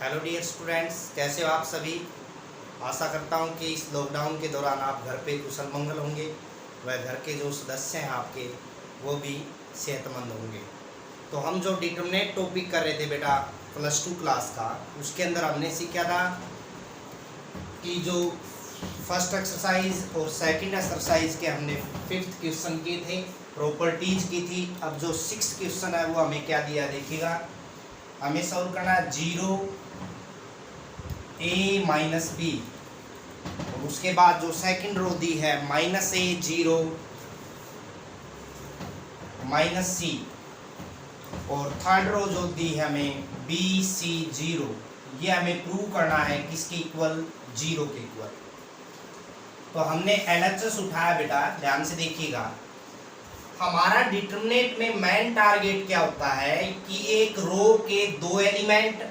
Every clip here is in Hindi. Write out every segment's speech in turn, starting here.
हेलो डियर स्टूडेंट्स, कैसे हो आप सभी। आशा करता हूं कि इस लॉकडाउन के दौरान आप घर पे कुशल मंगल होंगे व घर के जो सदस्य हैं आपके वो भी सेहतमंद होंगे। तो हम जो डिटरमिनेट टॉपिक कर रहे थे बेटा +2 क्लास का, उसके अंदर हमने सीखा था कि जो फर्स्ट एक्सरसाइज और सेकंड एक्सरसाइज के हमने 5th क्वेश्चन किए थे, प्रॉपर्टीज की थी। अब जो 6th क्वेश्चन है वो हमें क्या दिया देखिएगा, हमें सॉल्व करना है 0 a माइनस बी, और उसके बाद जो सेकंड रो दी है -a 0 माइनस सी, और थर्ड रो जो दी है हमें b c 0, ये हमें प्रूव करना है किसके इक्वल, 0 के इक्वल। तो हमने LHS उठाया बेटा, ध्यान से देखिएगा। हमारा डिटरमिनेंट में मेन टारगेट क्या होता है कि एक रो के 2 एलिमेंट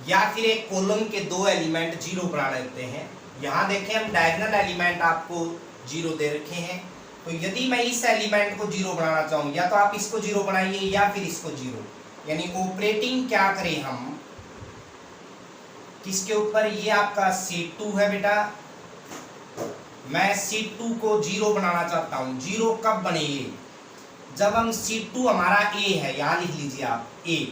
या फिर एक कॉलम के 2 एलिमेंट 0 बना लेते हैं। यहाँ देखें हम डायगोनल एलिमेंट आपको 0 दे रखे हैं, तो यदि मैं इस एलिमेंट को 0 बनाना चाहूँ, या तो आप इसको 0 बनाइए या फिर इसको 0, यानी ऑपरेटिंग क्या करें हम किसके ऊपर, ये आपका C2 है बेटा। मैं C2 को 0 बनाना चाहता हूँ। 0 कब बनेगी, जब हम C2 हमारा A है, यहाँ लिख लीजिए आप A।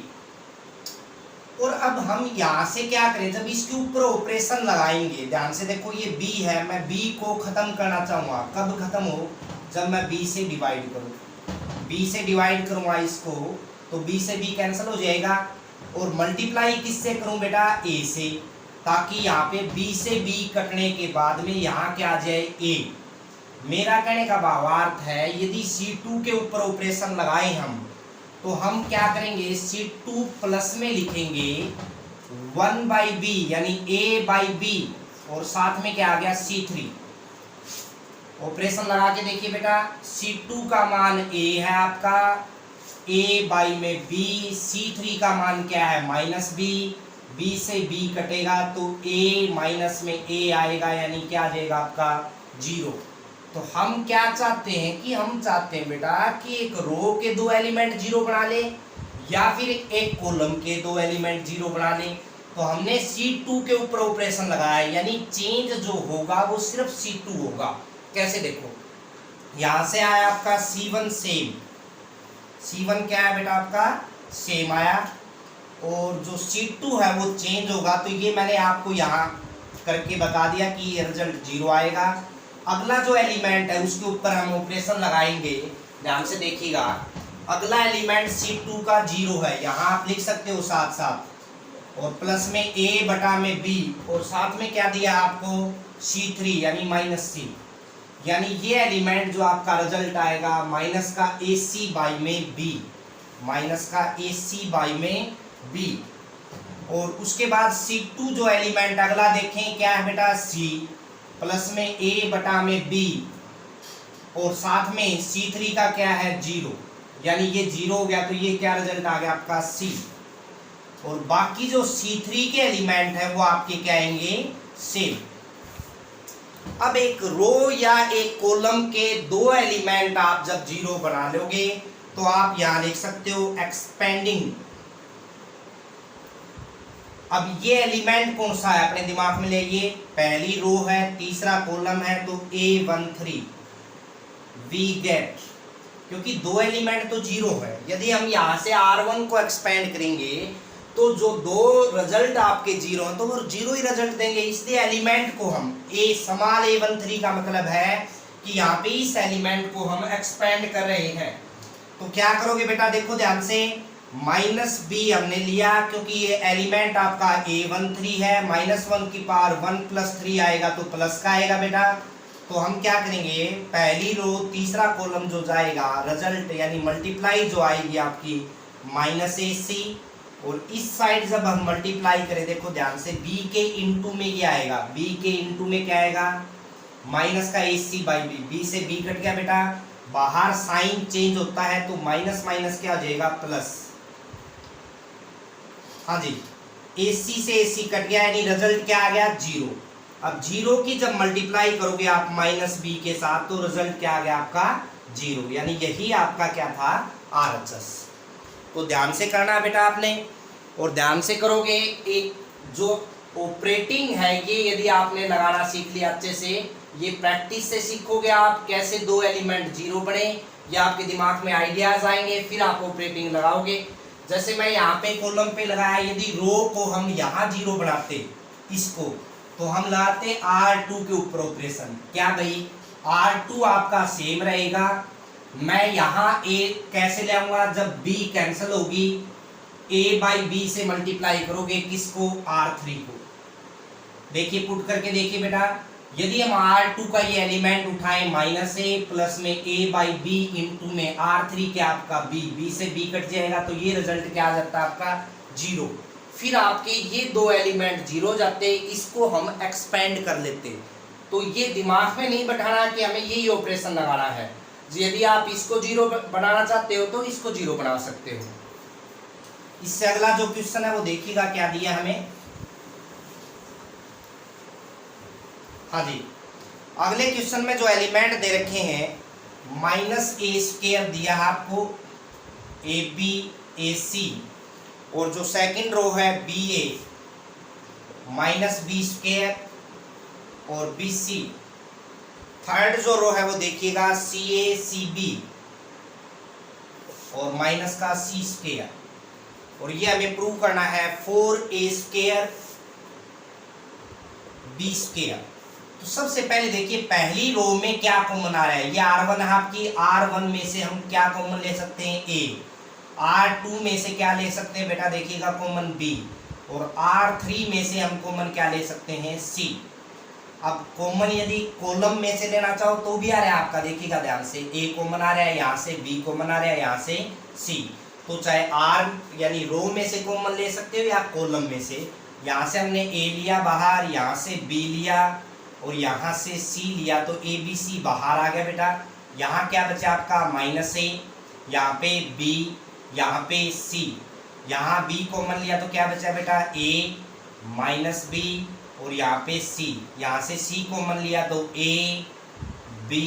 और अब हम यहाँ से क्या करें, जब इसके ऊपर ऑपरेशन लगाएंगे, ध्यान से देखो ये B है, मैं B को खत्म करना चाहूँगा। कब खत्म हो, जब मैं B से डिवाइड करूँ। B से डिवाइड करूँगा इसको, तो B से B कैंसिल हो जाएगा, और मल्टीप्लाई किससे करूँ बेटा, A से, ताकि यहाँ पे B से B कटने के बाद में यहाँ क्या आ जाए, A। मेरा कहने का भावार्थ है यदि C2 के ऊपर ऑपरेशन लगाए हम, तो हम क्या करेंगे, C2 प्लस में लिखेंगे 1/b, यानी A/b, और साथ में क्या आ गया, C3। ऑपरेशन लगा के देखिए बेटा, C2 का मान A है आपका, A/ में B, C3 का मान क्या है, -b, B से B कटेगा तो A माइनस में A आएगा, यानी क्या आ जाएगा आपका 0। तो हम क्या चाहते हैं कि हम चाहते हैं बेटा कि एक रो के 2 एलिमेंट 0 बना ले, या फिर एक कॉलम के 2 एलिमेंट 0 बना ले। तो हमने C2 के ऊपर ऑपरेशन लगाया, यानी चेंज जो होगा वो सिर्फ C2 होगा। कैसे देखो, यहां से आया आपका C1 सेम, C1 क्या है बेटा आपका सेम आया, और जो C2 है वो चेंज होगा। तो ये मैंने आपको यहाँ करके बता दिया कि ये रिजल्ट 0 आएगा। अगला जो एलिमेंट है उसके ऊपर हम ऑपरेशन लगाएंगे, ध्यान से देखिएगा। अगला एलिमेंट C2 का 0 है, यहाँ आप लिख सकते हो साथ साथ, और प्लस में A/ में B, और साथ में क्या दिया आपको C3 यानी -c, यानी ये एलिमेंट जो आपका रिजल्ट आएगा माइनस का AC/ में B, माइनस का AC/ में B। और उसके बाद C2 जो एलिमेंट अगला देखें क्या है बेटा, C प्लस में A/ में B, और साथ में C3 का क्या है 0, यानी ये 0 हो गया, तो ये क्या रिजल्ट आ गया आपका C। और बाकी जो C3 के एलिमेंट है वो आपके क्या आएंगे, सेम। अब एक रो या एक कॉलम के 2 एलिमेंट आप जब 0 बना लोगे, तो आप यहां लिख सकते हो एक्सपेंडिंग। अब ये एलिमेंट कौन सा है अपने दिमाग में लाइए, पहली रो है, तीसरा कॉलम है, तो A13 वी गेट, क्योंकि 2 एलिमेंट तो 0 है। यदि हम यहाँ से R1 को एक्सपेंड करेंगे तो जो 2 रिजल्ट आपके 0 हैं तो वो 0 ही रिजल्ट देंगे, इसलिए एलिमेंट को हम स्मॉल A13 का मतलब है कि यहाँ पे इस एलिमेंट को हम एक्सपेंड कर रहे हैं। तो क्या करोगे बेटा, देखो ध्यान से, -b हमने लिया क्योंकि ये एलिमेंट आपका A13 है, -1 की पावर 1 + 3 आएगा तो प्लस का आएगा बेटा। तो हम क्या करेंगे, पहली रो तीसरा कॉलम जो जाएगा रिजल्ट यानी मल्टीप्लाई जो आएगी आपकी -ac, और इस साइड जब हम मल्टीप्लाई करें, देखो ध्यान से, b के इनटू में ये आएगा, b के इनटू में क्या आएगा, माइनस का AC/b, b से b कट गया बेटा, बाहर साइन चेंज होता है तो माइनस माइनस क्या आ जाएगा प्लस। हाँ जी, AC से AC कट गया, यानी रिजल्ट क्या आ गया 0। अब 0 की जब मल्टीप्लाई करोगे आप -b के साथ, तो रिजल्ट क्या आ गया आपका 0, यानी यही आपका क्या था RHS। तो ध्यान से करना बेटा आपने। और ध्यान से करोगे। एक जो ऑपरेटिंग है ये यदि आपने लगाना सीख लिया अच्छे से, ये प्रैक्टिस से सीखोगे आप कैसे दो एलिमेंट जीरो बने, ये आपके दिमाग में आइडियाज आएंगे, फिर आप ऑपरेटिंग लगाओगे। जैसे मैं यहाँ पे कॉलम पे लगाया, यदि रो को हम यहाँ जीरो बनाते इसको, तो हम लगाते R2 के ऊपर ऑपरेशन। क्या भाई, R2 आपका सेम रहेगा। मैं यहाँ A कैसे ले आऊंगा, जब B कैंसिल होगी A बाई B से मल्टीप्लाई करोगे किसको, R3 को। देखिए पुट करके देखिए बेटा, यदि हम R2 का ये एलिमेंट उठाएं माइनस A प्लस में A बाई B इंटू में R3 क्या आपका B से B कट जाएगा, तो ये रिजल्ट क्या आ जाता है आपका, जीरो। फिर आपके ये दो एलिमेंट जीरो जाते, इसको हम एक्सपेंड कर लेते। तो ये दिमाग में नहीं बैठाना कि हमें यही ऑपरेशन लगाना है। यदि आप इसको जीरो बनाना चाहते हो तो इसको जीरो बना सकते हो। इससे अगला जो क्वेश्चन है वो देखिएगा क्या दिया हमें। हाँ जी, अगले क्वेश्चन में जो एलिमेंट दे रखे हैं माइनस ए स्क्वायर दिया है आपको, ए बी ए सी, और जो सेकंड रो है बी ए माइनस बी स्क्वायर और बी सी। थर्ड जो रो है वो देखिएगा सी ए सी बी और माइनस का सी स्क्वायर, और ये हमें प्रूव करना है 4a स्क्वायर बी स्क्वायर। तो सबसे पहले देखिए पहली रो में क्या कॉमन आ रहा है, ये R1 है आपकी, R1 में से हम क्या कॉमन ले सकते हैं A, R2 में से क्या ले सकते हैं बेटा देखिएगा कॉमन B, और R3 में से हम कॉमन क्या ले सकते हैं C। अब कॉमन यदि कॉलम में से लेना चाहो तो भी आ रहा है आपका, देखिएगा ध्यान से, A कॉमन आ रहा है यहाँ से, B कॉमन आ रहा है यहाँ से, C। तो चाहे R यानी रो में से कॉमन ले सकते हो या कॉलम में से। यहाँ से हमने A लिया बाहर, यहाँ से B लिया और यहाँ से C लिया, तो A B C बाहर आ गया बेटा। यहाँ क्या बचा आपका माइनस A, यहाँ पे B, यहाँ पे C, यहाँ B कॉमन लिया तो क्या बचा बेटा A माइनस B, और यहाँ पे C, यहाँ से C कॉमन लिया तो A B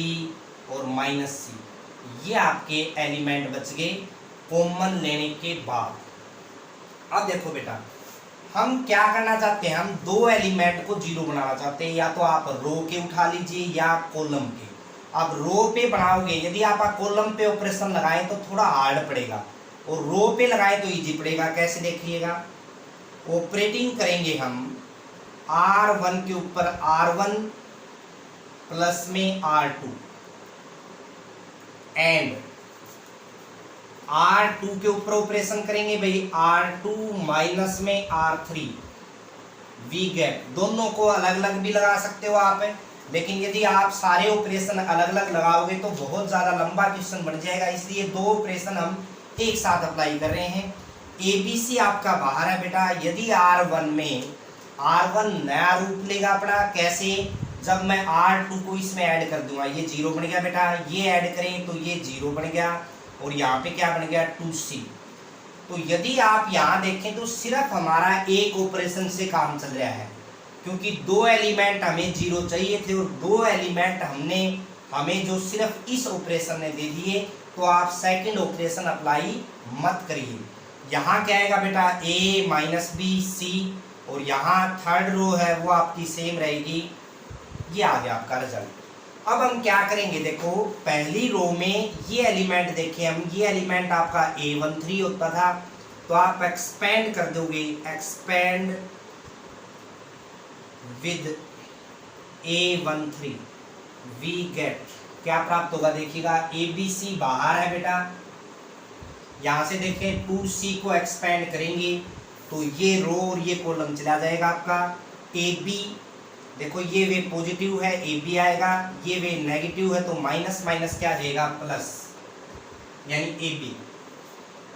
और माइनस C। ये आपके एलिमेंट बच गए कॉमन लेने के बाद। अब देखो बेटा हम क्या करना चाहते हैं, हम दो एलिमेंट को जीरो बनाना चाहते हैं, या तो आप रो के उठा लीजिए या कॉलम के। अब रो पे बनाओगे, यदि आप कॉलम पे ऑपरेशन लगाएं तो थोड़ा हार्ड पड़ेगा, और रो पे लगाएं तो इजी पड़ेगा। कैसे देखिएगा, ऑपरेटिंग करेंगे हम R1 के ऊपर R1 प्लस में R2 एंड R2 के ऊपर ऑपरेशन करेंगे भाई R2 माइनस में R3 वी गैप। दोनों को अलग अलग भी लगा सकते हो आप, लेकिन यदि आप सारे ऑपरेशन अलग अलग लगाओगे तो बहुत ज़्यादा लंबा क्वेश्चन बन जाएगा, इसलिए दो ऑपरेशन हम एक साथ अप्लाई कर रहे हैं। ABC आपका बाहर है बेटा, यदि R1 में R1 नया रूप लेगा अपना, कैसे, जब मैं R2 को इसमें ऐड कर दूंगा, ये जीरो बन गया बेटा, ये ऐड करें तो ये जीरो बन गया, और यहाँ पे क्या बन गया 2C। तो यदि आप यहाँ देखें तो सिर्फ हमारा एक ऑपरेशन से काम चल रहा है, क्योंकि दो एलिमेंट हमें जीरो चाहिए थे और दो एलिमेंट हमें जो सिर्फ इस ऑपरेशन ने दे दिए, तो आप सेकंड ऑपरेशन अप्लाई मत करिए। यहाँ क्या आएगा बेटा A माइनस बी C, और यहाँ थर्ड रो है वो आपकी सेम रहेगी। ये आ गया आपका रिजल्ट। अब हम क्या करेंगे, देखो पहली रो में ये एलिमेंट देखें हम, ये एलिमेंट आपका A13 होता था, तो आप एक्सपेंड कर दोगे, expand with A13 we get क्या प्राप्त होगा देखिएगा, ABC बाहर है बेटा, यहाँ से देखें 2C को एक्सपेंड करेंगे तो ये रो और ये कॉलम चला जाएगा आपका। AB देखो ये वे पॉजिटिव है, AB आएगा, ये वे नेगेटिव है, तो माइनस माइनस क्या जाएगा प्लस, यानी AB।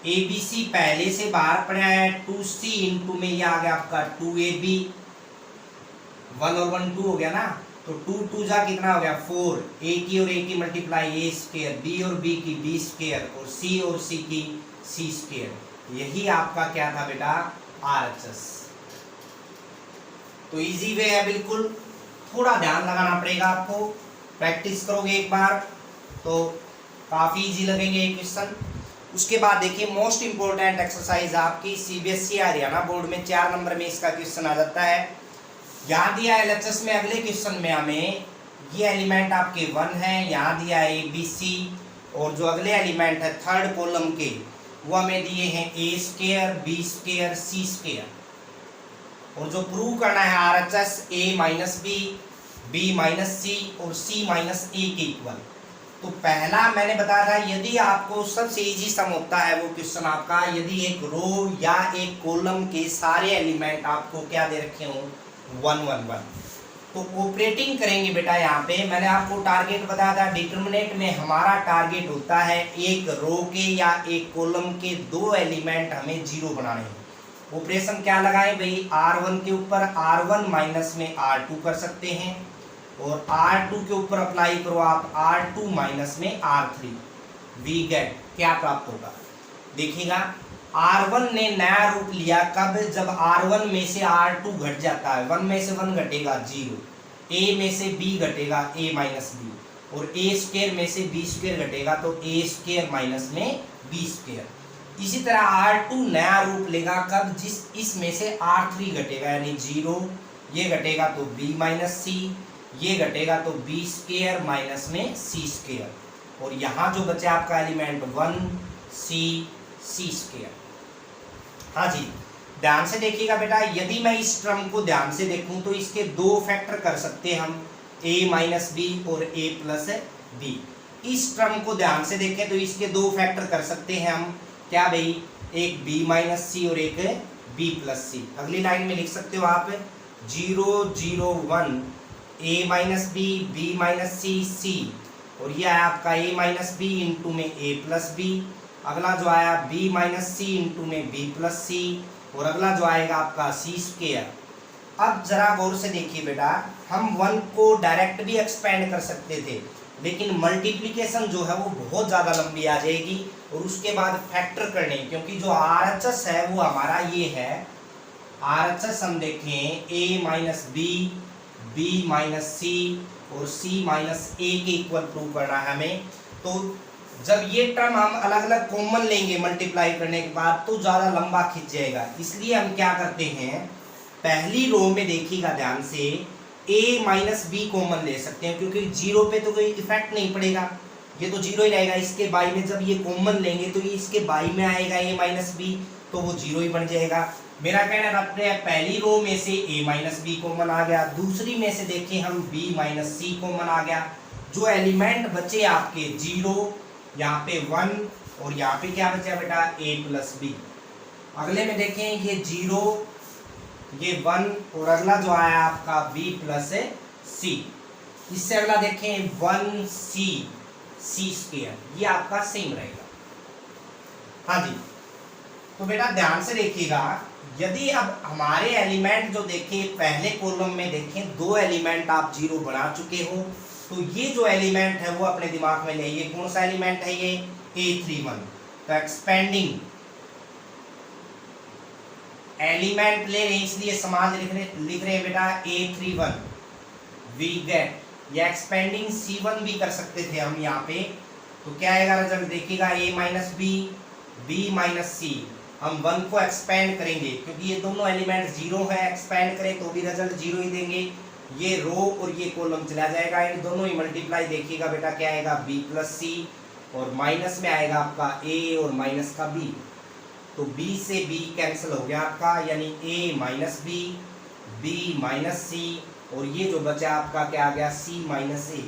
ABC पहले से बाहर पड़ा है, 2C इंटू में ये आ गया आपका 2AB, 1 और 1 2 हो गया ना, तो 2 2 जा कितना हो गया 4, A की और A की मल्टीप्लाई A स्क्वायर, B और B की B स्क्वायर, और C और C की C स्क्वायर। यही आपका क्या था बेटा RHS। तो इजी वे है बिल्कुल, थोड़ा ध्यान लगाना पड़ेगा आपको, प्रैक्टिस करोगे एक बार तो काफ़ी इजी लगेंगे ये क्वेश्चन। उसके बाद देखिए मोस्ट इंपॉर्टेंट एक्सरसाइज आपकी सीबीएसई हरियाणा बोर्ड में 4 नंबर में इसका क्वेश्चन आ जाता है। यहाँ दिया है एलएचएस में, अगले क्वेश्चन में हमें ये एलिमेंट आपके 1 है, यहाँ दिया है ABC, और जो अगले एलिमेंट है थर्ड कॉलम के वो हमें दिए हैं A² B² C², और जो प्रूव करना है RHS A-B B-C और C-A के इक्वल। तो पहला मैंने बताया था, यदि आपको सबसे इजी सम होता है वो क्वेश्चन आपका, यदि एक रो या एक कॉलम के सारे एलिमेंट आपको क्या दे रखे हो 1 1 1, तो ऑपरेटिंग करेंगे बेटा। यहाँ पे मैंने आपको टारगेट बताया था, डिटरमिनेंट में हमारा टारगेट होता है एक रो के या एक कॉलम के 2 एलिमेंट हमें 0 बनाने हैं। ऑपरेशन क्या लगाएं भाई, R1 के ऊपर R1 माइनस में R2 कर सकते हैं, और R2 के ऊपर अप्लाई करो आप R2 माइनस में R3, वी गेट क्या प्राप्त होगा। देखिएगा R1 ने नया रूप लिया कब, जब R1 में से R2 घट जाता है, 1 में से 1 घटेगा 0, A में से B घटेगा A माइनस B, और A² में से B² घटेगा तो A² माइनस में B²। इसी तरह R2 नया रूप लेगा कब, जिस इसमें से R3 घटेगा यानी 0, ये घटेगा तो B माइनस C, ये घटेगा तो B² माइनस में C², और यहाँ जो बचे आपका एलिमेंट 1 C² हाँ जी, ध्यान से देखिएगा बेटा, यदि मैं इस टर्म को ध्यान से देखूं तो इसके 2 फैक्टर कर सकते हैं हम, A-B और A+B। इस टर्म को ध्यान से देखें तो इसके 2 फैक्टर कर सकते हैं हम, क्या भाई, एक B-C और एक B+C। अगली लाइन में लिख सकते हो आप 0 0 1 A-B B-C C, और ये आया आपका A-B इंटू में A+B। अगला जो आया B-C इंटू में B+C, और अगला जो आएगा आपका C²। अब जरा गौर से देखिए बेटा, हम 1 को डायरेक्ट भी एक्सपेंड कर सकते थे, लेकिन मल्टीप्लिकेशन जो है वो बहुत ज़्यादा लंबी आ जाएगी, और उसके बाद फैक्टर करने, क्योंकि जो RHS है वो हमारा ये है, RHS हम देखें A-B B-C और C-A के इक्वल प्रूव करना है हमें। तो जब ये टर्म हम अलग अलग कॉमन लेंगे मल्टीप्लाई करने के बाद तो ज़्यादा लंबा खिंच जाएगा, इसलिए हम क्या करते हैं, पहली रो में देखिएगा ध्यान से A-B कॉमन ले सकते हैं, क्योंकि 0 पे तो कोई इफेक्ट नहीं पड़ेगा, ये तो 0 ही रहेगा। इसके बाई में जब ये कॉमन लेंगे तो ये इसके बाई में आएगा A-B, तो वो 0 ही बन जाएगा। मेरा कहना रखते हैं पहली रो में से A-B कॉमन आ गया, दूसरी में से देखें हम B-C कॉमन आ गया। जो एलिमेंट बचे आपके 0, यहाँ पे 1, और यहाँ पे क्या बचा बेटा A+B। अगले में देखें ये 0, ये 1, और अगला जो आया आपका B+C। इससे अगला देखें 1C C², ये आपका सेम रहेगा। हाँ जी, तो बेटा ध्यान से देखिएगा, यदि अब हमारे एलिमेंट जो देखें पहले कॉलम में देखें 2 एलिमेंट आप 0 बना चुके हो, तो ये जो एलिमेंट है वो अपने दिमाग में ले, ये कौन सा एलिमेंट है, ये A31। तो एक्सपेंडिंग एलिमेंट ले रहे हैं इसलिए समान लिख रहे हैं बेटा A31, वी गेट, या एक्सपेंडिंग C1 भी कर सकते थे हम यहाँ पे। तो क्या आएगा रिजल्ट देखिएगा, A-B B-C, हम 1 को एक्सपेंड करेंगे क्योंकि ये दोनों एलिमेंट 0 है, एक्सपेंड करें तो भी रिजल्ट 0 ही देंगे। ये रो और ये कॉलम चला जाएगा, इन दोनों ही मल्टीप्लाई देखिएगा बेटा क्या आएगा B+C, और माइनस में आएगा आपका A और माइनस का B, तो B से B कैंसिल हो गया आपका, यानी A-B B-C, और ये जो बचा आपका क्या आ गया C-A,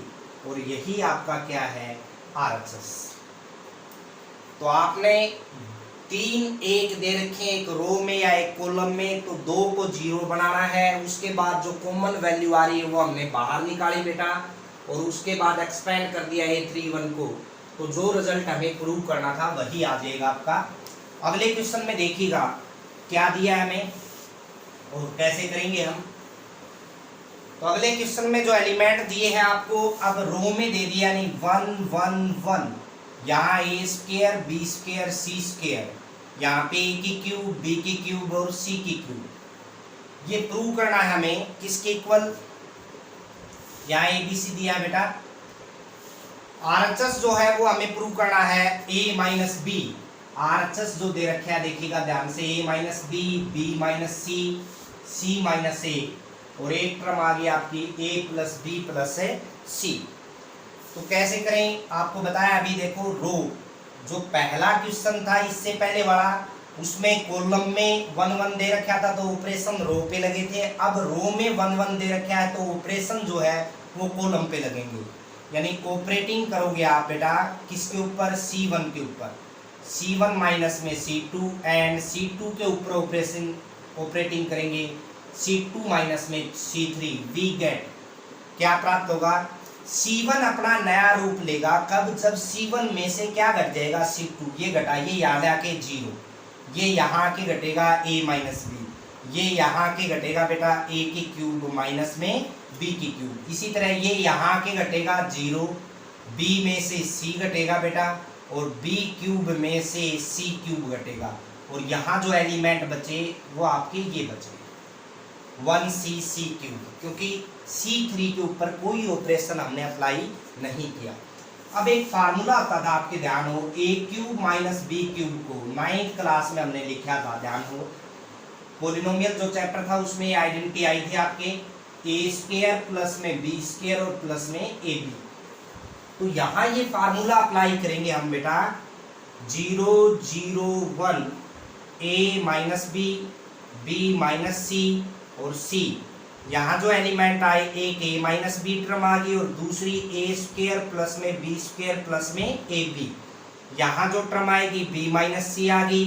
और यही आपका क्या है RHS। तो आपने 3 एक दे रखे एक रो में या एक कॉलम में, तो 2 को 0 बनाना है, उसके बाद जो कॉमन वैल्यू आ रही है वो हमने बाहर निकाली बेटा, और उसके बाद एक्सपेंड कर दिया A31 को, तो जो रिजल्ट हमें प्रूव करना था वही आ जाएगा आपका। अगले क्वेश्चन में देखिएगा क्या दिया है हमें और कैसे करेंगे हम। तो अगले क्वेश्चन में जो एलिमेंट दिए हैं आपको, अब रो में दे दिया, यानी 1 1 1, यहाँ A² B² C², यहाँ पे A की क्यूब B की क्यूब और C की क्यूब। ये प्रूव करना है हमें किसके इक्वल, यहाँ ABC दिया है बेटा। RHS जो है वो हमें प्रूव करना है A-B RHS जो दे रखे है देखिएगा ध्यान से, a minus B, B minus C, C minus A, और एक टर्म आ गई आपकी a plus B plus C. तो कैसे करें आपको बताया अभी। देखो रो जो पहला क्वेश्चन था इससे पहले वाला, उसमें कॉलम में 1 1 दे रखा था तो ऑपरेशन रो पे लगे थे। अब रो में 1 1 दे रखा है तो ऑपरेशन जो है वो कॉलम पे लगेंगे। यानी ऑपरेटिंग करोगे आप बेटा किसके ऊपर, C1 के ऊपर। C1 माइनस में C2 एंड C2 के ऊपर ऑपरेटिंग करेंगे C2 माइनस में C3। वी गेट क्या प्राप्त होगा, C1 अपना नया रूप लेगा कब, जब C1 में से क्या घट जाएगा, C2। ये घटाइए याद आके 0, ये यहाँ के घटेगा a माइनस बी, ये यहाँ के घटेगा बेटा a की क्यूब माइनस में b की क्यूब। इसी तरह ये यहाँ के घटेगा 0, b में से c घटेगा बेटा, और b क्यूब में से c क्यूब घटेगा, और यहाँ जो एलिमेंट बचे वो आपके ये बचे 1c क्यूब, क्योंकि C3 के ऊपर कोई ऑपरेशन हमने अप्लाई नहीं किया। अब एक फार्मूला आता था आपके ध्यान हो, a cube minus b cube को 9th क्लास में हमने लिखा था, ध्यान हो। पॉलिनोमियल जो चैप्टर था उसमें आइडेंटिटी आई थी आपके a स्क्वायर प्लस में b स्क्वायर और प्लस में ab। तो यहाँ ये फार्मूला अप्लाई करेंगे हम बेटा 0 0 1 a minus B, b minus C और c। यहाँ जो एलिमेंट आए एक a माइनस बी टर्म आ गई और दूसरी a स्क्वायर प्लस में b स्क्वायर प्लस में ab। यहाँ जो टर्म आएगी b माइनस सी आ गई,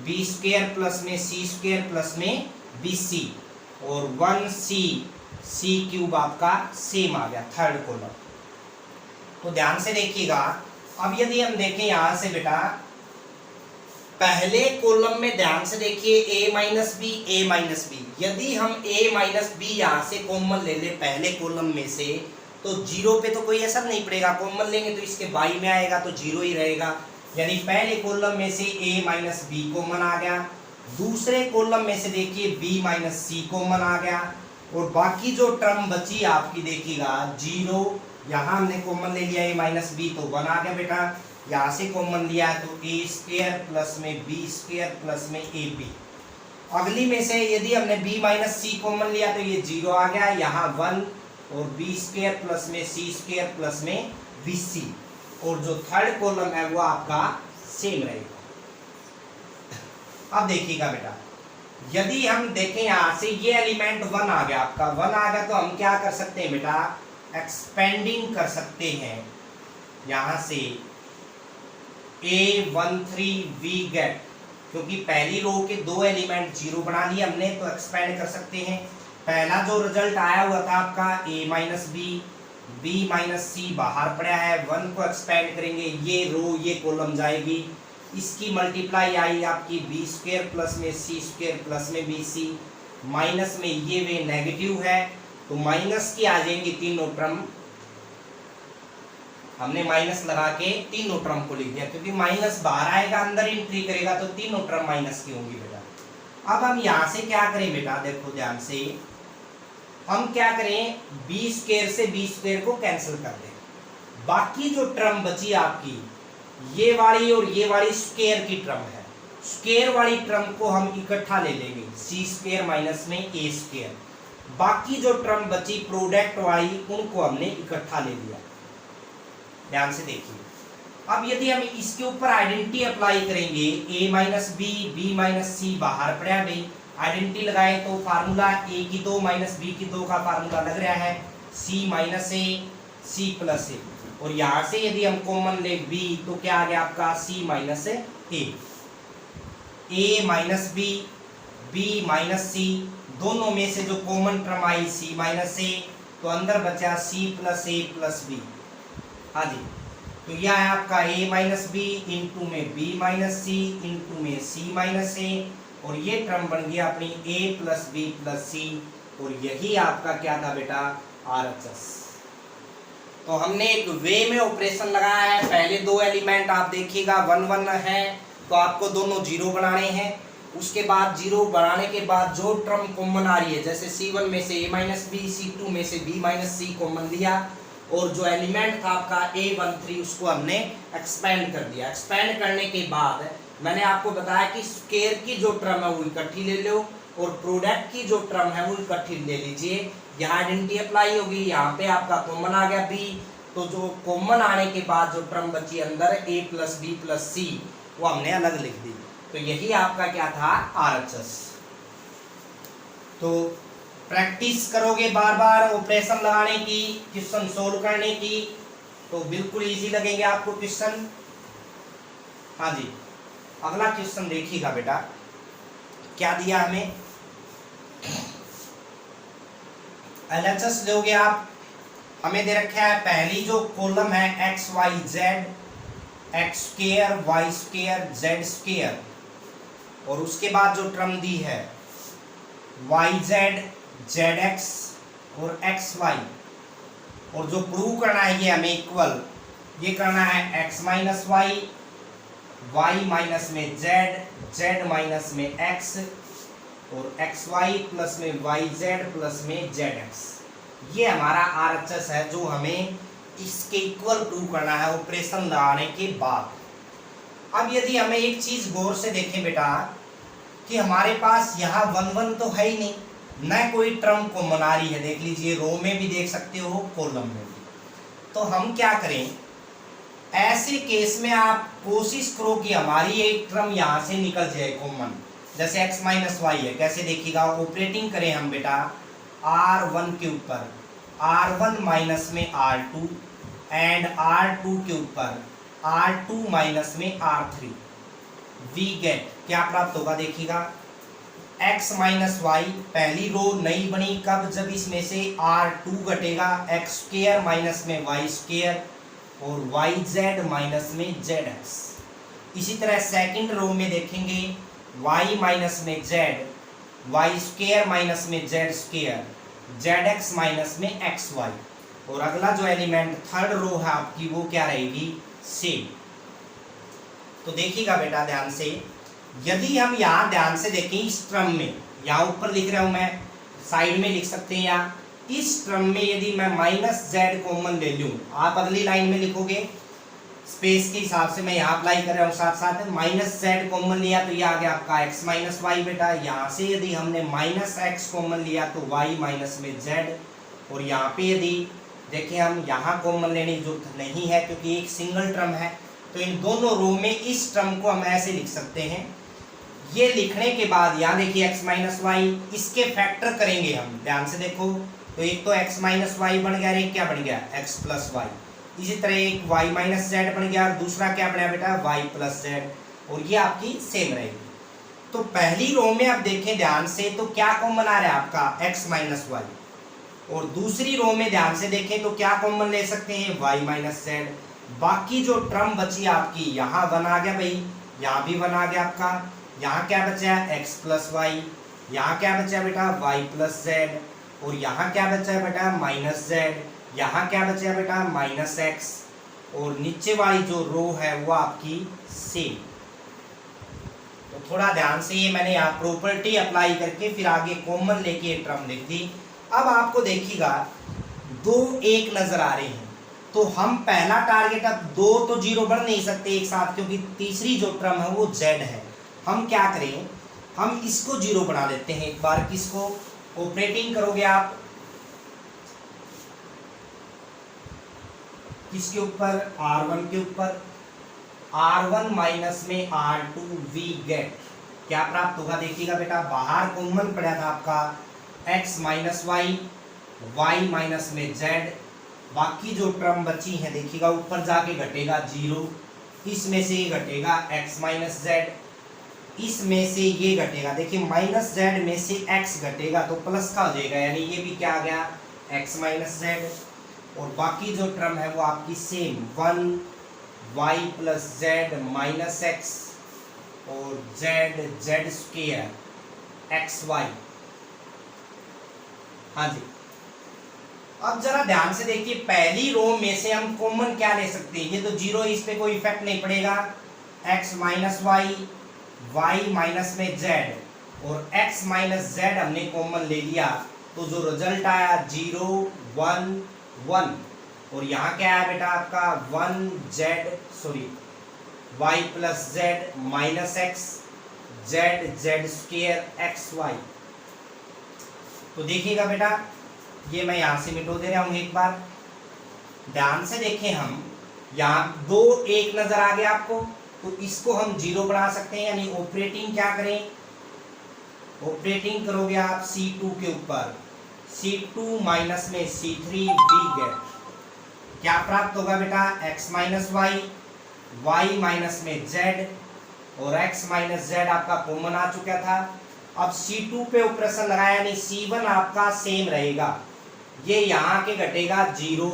b स्क्वायर प्लस में c स्क्वायर प्लस में bc, और 1c c क्यूब आपका सेम आ गया थर्ड कॉलम। तो ध्यान से देखिएगा। अब यदि हम देखें यहाँ से बेटा पहले कॉलम में ध्यान से देखिए a minus b, a minus b. यदि हम a माइनस बी यहाँ से कॉमन ले ले पहले कॉलम में से, तो 0 पे तो कोई असर नहीं पड़ेगा, कॉमन लेंगे तो इसके बाई में आएगा तो 0 ही रहेगा। यानी पहले कॉलम में से a माइनस बी कॉमन आ गया, दूसरे कॉलम में से देखिए b माइनस सी कॉमन आ गया, और बाकी जो टर्म बची आपकी देखिएगा 0, यहाँ हमने कॉमन ले लिया a माइनस बी तो 1 आ गया बेटा, यहाँ से कॉमन लिया है तो a स्क्वायर प्लस में b स्क्वायर प्लस में ab। अगली में से यदि हमने b माइनस सी कॉमन लिया तो ये 0 आ गया, यहाँ 1 और b स्क्वायर प्लस में c स्क्वायर प्लस में bc, और जो थर्ड कॉलम है वो आपका सेम रहेगा। अब देखिएगा बेटा यदि हम देखें यहाँ से ये एलिमेंट 1 आ गया, आपका 1 आ गया तो हम क्या कर सकते हैं बेटा, एक्सपेंडिंग कर सकते हैं यहाँ से A13 वी गेट, क्योंकि पहली रो के 2 एलिमेंट 0 बना लिए हमने तो एक्सपेंड कर सकते हैं। पहला जो रिजल्ट आया हुआ था आपका a minus B, b minus C बाहर पड़ा है, 1 को एक्सपेंड करेंगे, ये रो ये कॉलम जाएगी, इसकी मल्टीप्लाई आई आपकी b स्क्वायर प्लस में c स्क्वायर प्लस में bc, माइनस में ये वे नेगेटिव है तो माइनस की आ जाएंगी तीनों टर्म। हमने माइनस लगा के तीनों टर्म को लिख दिया, क्योंकि माइनस बाहर आएगा अंदर एंट्री करेगा तो तीनों टर्म माइनस की होंगी बेटा। अब हम यहाँ से क्या करें बेटा, देखो ध्यान से, हम क्या करें b स्क्वायर से b स्क्वायर को कैंसिल कर दें, बाकी जो टर्म बची आपकी ये वाली और ये वाली स्क्वायर की टर्म है, स्क्वायर वाली टर्म को हम इकट्ठा ले लेंगे c स्क्वायर माइनस में a स्क्वायर, बाकी जो टर्म बची प्रोडक्ट वाली उनको हमने इकट्ठा ले लिया। ध्यान से देखिए। अब यदि हम इसके ऊपर आइडेंटिटी अप्लाई करेंगे a minus B, b minus C बाहर पड़ा भाई, आइडेंटिटी लगाए तो फार्मूला a की 2 माइनस b की 2 का फार्मूला लग रहा है c माइनस ए सी प्लस ए, और यहाँ से यदि हम कॉमन ले b तो क्या आ गया आपका c माइनस ए माइनस बी, b माइनस सी, दोनों में से जो कॉमन टर्म आई c माइनस ए, तो अंदर बचा c प्लस ए प्लस बी। हाँ जी, तो यह है आपका a माइनस बी इंटू में b माइनस सी इंटू में c माइनस ए, और ये टर्म बन गया अपनी a प्लस बी प्लस सी, और यही आपका क्या था बेटा RHS। तो हमने एक वे में ऑपरेशन लगाया है, पहले 2 एलिमेंट आप देखिएगा 1 1 है तो आपको दोनों 0 बनाने हैं, उसके बाद 0 बनाने के बाद जो टर्म कॉमन आ रही है, जैसे C1 में से a माइनस बी, C2 में से b माइनस सी कॉमन लिया, और जो एलिमेंट था आपका A13 उसको हमने एक्सपेंड कर दिया। एक्सपेंड करने के बाद मैंने आपको बताया कि स्क्वायर की जो टर्म है वो इकट्ठी ले लो और प्रोडक्ट की जो टर्म है वो इकट्ठी ले लीजिए। यहाँ आइडेंटिटी अप्लाई होगी, यहाँ पे आपका कॉमन आ गया बी, तो जो कॉमन आने के बाद जो टर्म बची अंदर ए प्लस बी प्लस सी वो हमने अलग लिख दी। तो यही आपका क्या था, आरएचएस। तो प्रैक्टिस करोगे बार बार ऑपरेशन लगाने की, क्वेश्चन सोल्व करने की, तो बिल्कुल इजी लगेंगे आपको क्वेश्चन। हाँ जी, अगला क्वेश्चन देखिएगा बेटा, क्या दिया हमें। एलएचएस लोगे आप, हमें दे रखा है पहली जो कॉलम है x y z, x square y square z square, और उसके बाद जो टर्म दी है वाई जेड जेड एक्स और एक्स वाई, और जो प्रूव करना है ये हमें इक्वल, ये करना है x minus y, y minus में जेड, जेड माइनस में एक्स, और एक्स वाई प्लस में वाई जेड प्लस में जेड एक्स। ये हमारा आरएचएस है जो हमें इसके इक्वल प्रूव करना है ऑपरेशन लगाने के बाद। अब यदि हमें एक चीज गौर से देखें बेटा कि हमारे पास यहाँ 1 1 तो है ही नहीं, न कोई टर्म कॉमन आ रही है, देख लीजिए रो में भी देख सकते हो, कॉलम में भी। तो हम क्या करें, ऐसे केस में आप कोशिश करो कि हमारी एक टर्म यहाँ से निकल जाए कॉमन, जैसे x माइनस वाई है। कैसे देखिएगा, ऑपरेटिंग करें हम बेटा r1 के ऊपर r1 माइनस में r2 एंड r2 के ऊपर r2 माइनस में r3, वी गेट क्या प्राप्त होगा देखिएगा, x माइनस वाई, पहली रो नई बनी कब, जब इसमें से r2 घटेगा, एक्स स्क्वायर माइनस में वाई स्क्वायर और वाई जेड माइनस में जेड एक्स। इसी तरह सेकंड रो में देखेंगे y माइनस में जेड, वाई स्क्वायर माइनस में Z square, Z x minus में एक्स वाई, और अगला जो एलिमेंट थर्ड रो है आपकी वो क्या रहेगी, सेम। तो देखिएगा बेटा ध्यान से, यदि हम यहाँ ध्यान से देखें इस टर्म में, यहाँ ऊपर लिख रहा हूँ मैं, साइड में लिख सकते हैं, या इस टर्म में यदि मैं माइनस जेड कॉमन ले लूँ, आप अगली लाइन में लिखोगे, स्पेस के हिसाब से मैं यहाँ अप्लाई कर रहा हूँ, साथ साथ माइनस जेड कॉमन लिया तो ये आ गया आपका एक्स माइनस वाई बेटा। यहाँ से यदि हमने माइनस एक्स कॉमन लिया तो वाई माइनस में जेड, और यहाँ पे यदि देखें हम यहाँ कॉमन लेने की जरूरत नहीं है क्योंकि एक सिंगल टर्म है, तो इन दोनों रो में इस टर्म को हम ऐसे लिख सकते हैं। ये लिखने के बाद यहाँ देखिए एक्स माइनस वाई, इसके फैक्टर करेंगे हम, ध्यान से देखो, तो एक तो एक्स माइनस वाई बन गया, एक क्या बन गया, एक्स प्लस वाई। इसी तरह एक y माइनस जेड बन गया और दूसरा क्या बना बेटा, y प्लस जेड, और ये आपकी सेम रहेगी। तो पहली रो में आप देखें ध्यान से, तो क्या कॉमन आ रहा है आपका x माइनस वाई, और दूसरी रो में ध्यान से देखें तो क्या कॉमन ले सकते हैं, y माइनस जेड। बाकी जो टर्म बची आपकी, यहाँ 1 आ गया भाई, यहाँ भी 1 आ गया आपका, यहाँ क्या बचा है, x प्लस वाई, यहाँ क्या बचा है बेटा, y प्लस जेड, और यहाँ क्या बचा है बेटा, माइनस जेड, यहाँ क्या बचा बेटा, माइनस एक्स, और नीचे वाली जो रो है वो आपकी सेम। तो थोड़ा ध्यान से, ये मैंने यहाँ प्रॉपर्टी अप्लाई करके फिर आगे कॉमन लेके एक टर्म लिख दी। अब आपको देखिएगा 2 1 नजर आ रहे हैं, तो हम पहला टारगेट, अब 2 तो 0 बन नहीं सकते एक साथ क्योंकि तीसरी जो टर्म है वो जेड है। हम क्या करें, हम इसको 0 बना लेते हैं एक बार, किसको, ऑपरेटिंग करोगे आप किसके ऊपर, r1 के ऊपर, r1 माइनस में r2 वी गेट क्या प्राप्त होगा देखिएगा बेटा, बाहर कॉमन पड़ा था आपका x minus y, y minus में z, बाकी जो टर्म बची है देखिएगा ऊपर जाके घटेगा 0, इसमें से ये घटेगा x माइनस जेड, इसमें से ये घटेगा, देखिए माइनस जेड में से x घटेगा तो प्लस का हो जाएगा, यानी ये भी क्या आ गया, x माइनस जेड, और बाकी जो टर्म है वो आपकी same 1 y plus Z minus X और Z Z square x Y. हाँ जी, अब जरा ध्यान से देखिए, पहली रो में से हम कॉमन क्या ले सकते हैं, ये तो 0, इस पे कोई इफेक्ट नहीं पड़ेगा, x minus y, y minus में z और x माइनस z हमने कॉमन ले लिया, तो जो रिजल्ट आया 0 1 1, और यहाँ क्या है बेटा आपका 1 z, sorry y plus Z minus x z Z square x y. तो देखिएगा बेटा, ये मैं यहां से मिटो दे रहा हूं एक बार, ध्यान से देखें। हम यहाँ 2 1 नजर आ गया आपको, तो इसको हम 0 बना सकते हैं, यानी ऑपरेटिंग क्या करें, ऑपरेटिंग करोगे आप C2 के ऊपर, C2 माइनस में C3 वी गेट क्या प्राप्त होगा बेटा, x minus y, y minus में z, और x माइनस z आपका कॉमन आ चुका था। अब C2 पे ऑपरेशन लगाया, यानी C1 आपका सेम रहेगा, ये यहाँ के घटेगा 0,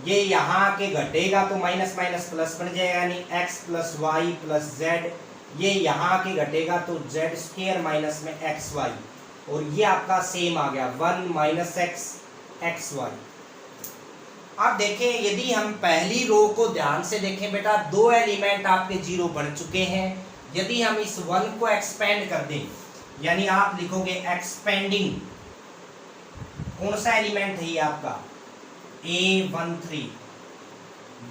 ये यहाँ के घटेगा तो माइनस माइनस प्लस बन जाएगा, यानी x plus y plus z, ये यहाँ के घटेगा तो जेड स्क्वायर माइनस में एक्स वाई, और ये आपका सेम आ गया 1 माइनस एक्स एक्स वाई। अब देखें, यदि हम पहली रो को ध्यान से देखें बेटा, 2 एलिमेंट आपके 0 बन चुके हैं। यदि हम इस 1 को एक्सपेंड कर दें, यानी आप लिखोगे एक्सपेंडिंग, कौन सा एलिमेंट है ये आपका A13,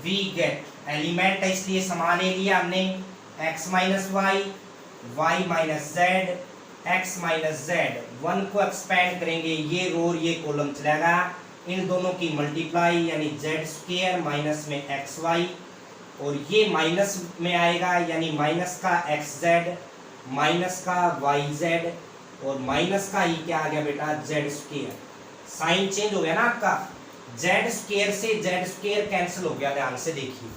वी गेट, एलिमेंट है इसलिए समान ले लिया हमने, x minus y, y minus z, x minus z. 1 को एक्सपेंड करेंगे, ये रो और ये कॉलम चलेगा, इन दोनों की मल्टीप्लाई, यानी जेड स्क्वायर माइनस में एक्स वाई, और ये माइनस में आएगा, यानी माइनस का एक्स जेड माइनस का वाई जेड, और माइनस का ही क्या आ गया बेटा, जेड स्क्वायर। साइन चेंज हो गया ना आपका, जेड स्क्वायर से जेड स्क्वायर कैंसिल हो गया, ध्यान से देखिए।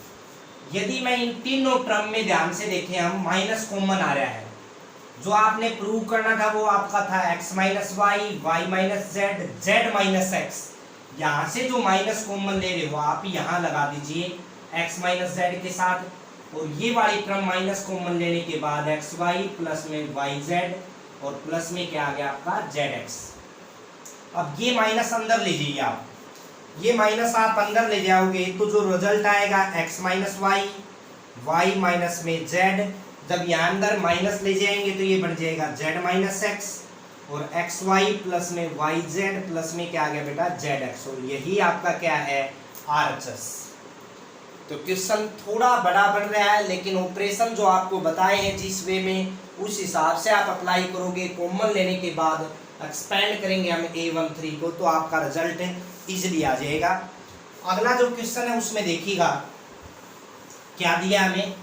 यदि मैं इन तीनों टर्म में ध्यान से देखें, हम माइनस कॉमन आ रहा है, जो आपने प्रूव करना था वो आपका था x minus y, y minus z, z minus x. यहाँ से जो माइनस कॉमन ले रहे हो आप यहाँ लगा दीजिए x माइनस जेड के साथ, और ये वाली टर्म माइनस कॉमन लेने के बाद एक्स वाई प्लस में वाई जेड, और प्लस में क्या आ गया आपका जेड एक्स। अब ये माइनस अंदर ले जाइए आप, ये माइनस आप अंदर ले जाओगे तो जो रिजल्ट आएगा x minus y, y minus में जेड, जब यहाँ अंदर माइनस ले जाएंगे तो ये बन जाएगा जेड माइनस एक्स, और एक्स वाई प्लस में वाई जेड प्लस में क्या आ गया बेटा जेड एक्स, और यही आपका क्या है RHS। तो क्वेश्चन थोड़ा बड़ा बन रहा है, लेकिन ऑपरेशन जो आपको बताए हैं जिस वे में, उस हिसाब से आप अप्लाई करोगे, कॉमन लेने के बाद एक्सपेंड करेंगे हम A13 को, तो आपका रिजल्ट इजीली आ जाएगा। अगला जो क्वेश्चन है उसमें देखिएगा क्या दिया हमें,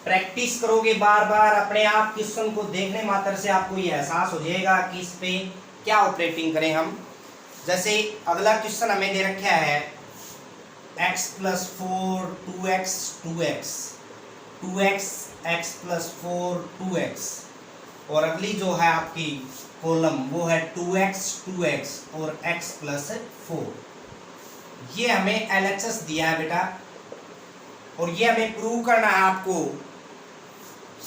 प्रैक्टिस करोगे बार बार, अपने आप क्वेश्चन को देखने मात्र से आपको ये एहसास हो जाएगा कि इस पे क्या ऑपरेटिंग करें हम। जैसे अगला क्वेश्चन हमें दे रखा है x plus 4 2x 2x 2x x plus 4 2x, और अगली जो है आपकी कॉलम वो है 2x 2x और x प्लस 4। ये हमें LHS दिया है बेटा, और ये हमें प्रूव करना है आपको।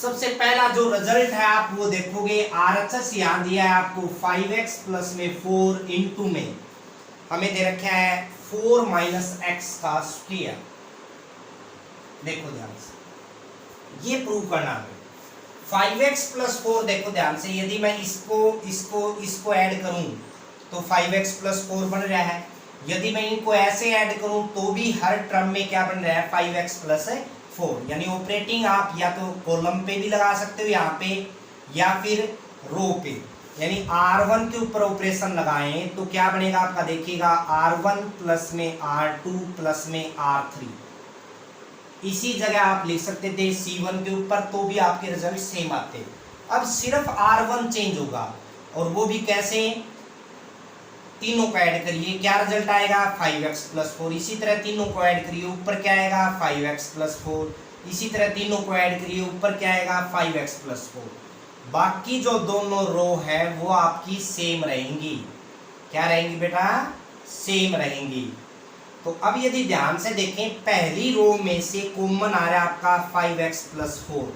सबसे पहला जो रिजल्ट है आप वो देखोगे, RHS यहाँ दिया है आपको 5x प्लस में 4 इंटू में हमें दे रखा है 4 माइनस एक्स का स्क्वायर। देखो ध्यान से, ये प्रूव करना है। 5x प्लस 4 देखो ध्यान से, यदि मैं इसको ऐड करूं तो 5x प्लस 4 बन रहा है। यदि मैं इनको ऐसे ऐड करूं तो भी हर टर्म में क्या बन रहा है 5x प्लस 4, यानी ऑपरेटिंग आप या तो कॉलम पे भी लगा सकते हो यहाँ पे, या फिर रो पे, यानी R1 के ऊपर ऑपरेशन लगाएं तो क्या बनेगा आपका, देखिएगा R1 प्लस में R2 प्लस में R3। इसी जगह आप लिख सकते थे C1 के ऊपर, तो भी आपके रिजल्ट सेम आते। अब सिर्फ R1 चेंज होगा, और वो भी कैसे, तीनों को ऐड करिए, क्या रिजल्ट आएगा 5x प्लस 4। इसी तरह तीनों को ऐड करिए, ऊपर क्या आएगा 5x प्लस 4। इसी तरह तीनों को ऐड करिए, ऊपर क्या आएगा 5x प्लस 4। बाकी जो दोनों रो है वो आपकी सेम रहेंगी। क्या रहेंगी बेटा, सेम रहेंगी। तो अब यदि ध्यान से देखें, पहली रो में से कॉमन आ रहा है आपका 5x प्लस 4,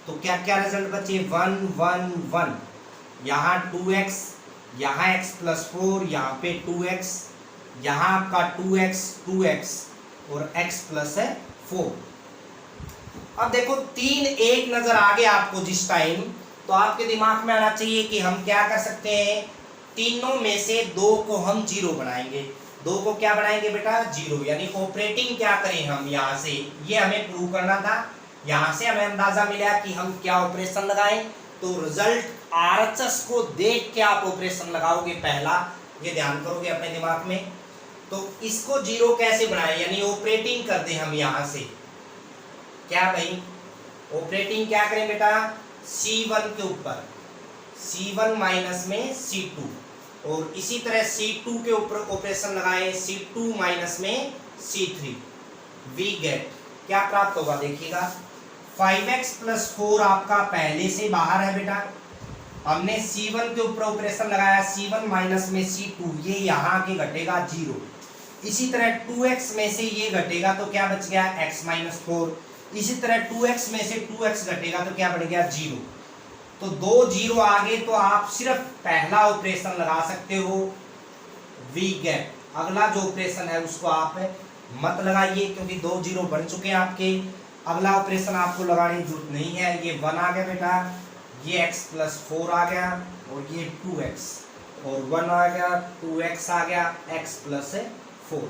तो क्या क्या रिजल्ट बचे 1 1 1, यहाँ 2x, यहाँ x प्लस 4, यहाँ पे 2x, यहाँ आपका 2x 2x और x प्लस 4। अब देखो 3 1 नजर आ गया आपको जिस टाइम, तो आपके दिमाग में आना चाहिए कि हम क्या कर सकते हैं, तीनों में से 2 को हम 0 बनाएंगे। 2 को क्या बनाएंगे बेटा 0, यानी ऑपरेटिंग क्या करें हम यहाँ से, ये हमें प्रूव करना था। यहाँ से हमें अंदाजा मिला कि हम क्या ऑपरेशन लगाएं, तो रिजल्ट आरएचएस को देख के आप ऑपरेशन लगाओगे पहला, ये ध्यान करोगे अपने दिमाग में। तो इसको 0 कैसे बनाए, यानी ऑपरेटिंग कर दें हम यहाँ से, क्या भाई ऑपरेटिंग क्या करें बेटा C1 के ऊपर, C1 माइनस में C2, और इसी तरह C2 के ऊपर ऑपरेशन लगाए C2 माइनस में C3, वी गेट क्या प्राप्त होगा देखिएगा 5x + 4 आपका पहले से बाहर है बेटा, हमने C1 के ऊपर ऑपरेशन लगाया C1 माइनस में C2, ये यहाँ के घटेगा 0, इसी तरह 2x में से ये घटेगा तो क्या बच गया x - 4, इसी तरह 2x में से 2x घटेगा तो क्या बढ़ गया 0, तो 2 0 आ गए, तो आप सिर्फ पहला ऑपरेशन लगा सकते हो वी गेट, अगला जो ऑपरेशन है उसको आप मत लगाइए क्योंकि 2 0 बन चुके हैं आपके, अगला ऑपरेशन आपको लगाने की जरूरत नहीं है। ये 1 आ गया बेटा, ये x + 4 आ गया, और ये 2x, और 1 आ गया 2x आ गया x + 4।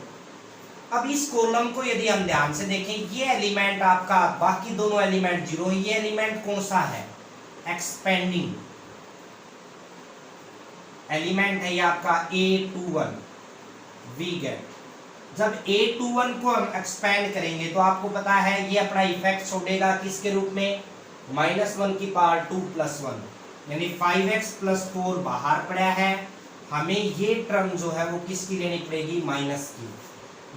अब इस कॉलम को यदि हम ध्यान से देखें, ये एलिमेंट आपका, बाकी दोनों एलिमेंट 0, ये एलिमेंट कौन सा है एक्सपेंडिंग एलिमेंट है, ये आपका A21 वी गेट। जब A21 को हम एक्सपेंड करेंगे तो आपको पता है ये अपना इफेक्ट छोड़ेगा किसके रूप में -1 की पावर 2 + 1, यानी 5x + 4 बाहर पड़ा है, हमें ये टर्म जो है वो किसकी लेनी पड़ेगी माइनस की,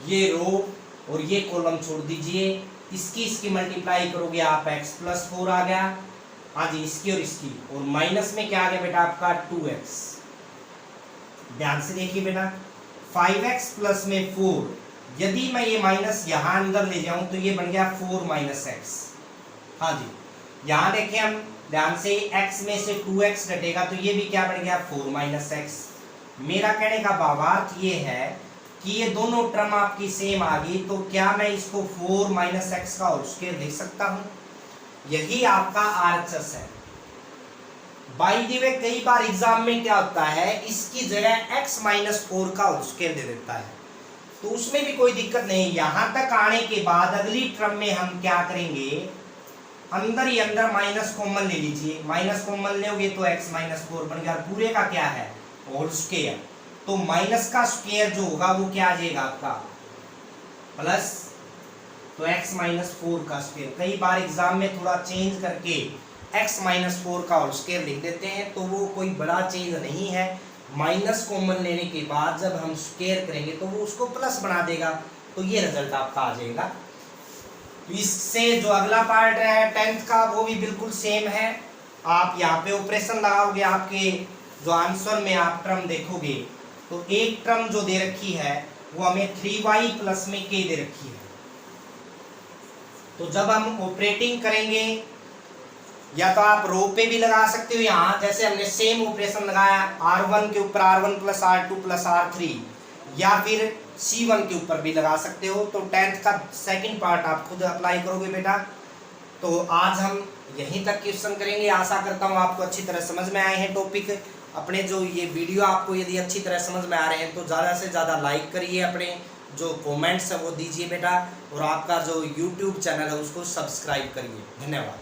ये रो और ये कॉलम छोड़ दीजिए, इसकी मल्टीप्लाई करोगे आप x + 4 आ गया, हाँ जी इसकी और इसकी, और माइनस में क्या आ गया बेटा आपका 2x। ध्यान से देखिए बेटा 5x प्लस में 4, यदि मैं ये माइनस यहाँ अंदर ले जाऊं तो ये बन गया 4 - x। हाँ जी यहाँ देखें हम ध्यान से, x में से 2x घटेगा तो ये भी क्या बन गया 4 - x। मेरा कहने का भावार्थ ये है कि ये दोनों टर्म आपकी सेम आ गई, तो क्या मैं इसको 4 - x का होल स्क्वायर लिख सकता हूँ, यही आपका आरएचएस है। बाय द वे कई बार एग्जाम में क्या होता है, इसकी जगह x - 4 का होल स्क्वायर दे देता है, तो उसमें भी कोई दिक्कत नहीं। यहां तक आने के बाद अगली टर्म में हम क्या करेंगे, अंदर ही अंदर माइनस कॉमन ले लीजिए, माइनस कॉमन लोगे तो x - 4 बन गया, पूरे का क्या है होल स्क्वायर, तो माइनस का स्क्वायर जो होगा वो क्या आ जाएगा आपका प्लस, तो x - 4 का स्क्वायर। कई बार एग्जाम में थोड़ा चेंज करके x - 4 का होल स्क्वायर लिख देते हैं, तो वो कोई बड़ा चेंज नहीं है, माइनस कॉमन लेने के बाद जब हम स्क्वायर करेंगे तो वो उसको प्लस बना देगा, तो ये रिजल्ट आपका आ जाएगा। इससे जो अगला पार्ट है 10th का वो भी बिल्कुल सेम है, आप यहाँ पे ऑपरेशन लगाओगे, आपके जो आंसर में आप टर्म देखोगे तो एक टर्म जो दे रखी है वो हमें 3y प्लस में k दे रखी है, तो जब हम ऑपरेटिंग करेंगे या तो आप रो पे भी लगा सकते हो, यहाँ जैसे हमने सेम ऑपरेशन लगाया R1 के ऊपर R1 + R2 + R3, या फिर C1 के ऊपर भी लगा सकते हो। तो 10th का सेकंड पार्ट आप खुद अप्लाई करोगे बेटा। तो आज हम यहीं तक क्वेश्चन करेंगे, आशा करता हूँ आपको अच्छी तरह समझ में आए हैं टॉपिक। अपने जो ये वीडियो आपको यदि अच्छी तरह समझ में आ रहे हैं तो ज़्यादा से ज़्यादा लाइक करिए, अपने जो कमेंट्स है वो दीजिए बेटा, और आपका जो YouTube चैनल है उसको सब्सक्राइब करिए। धन्यवाद।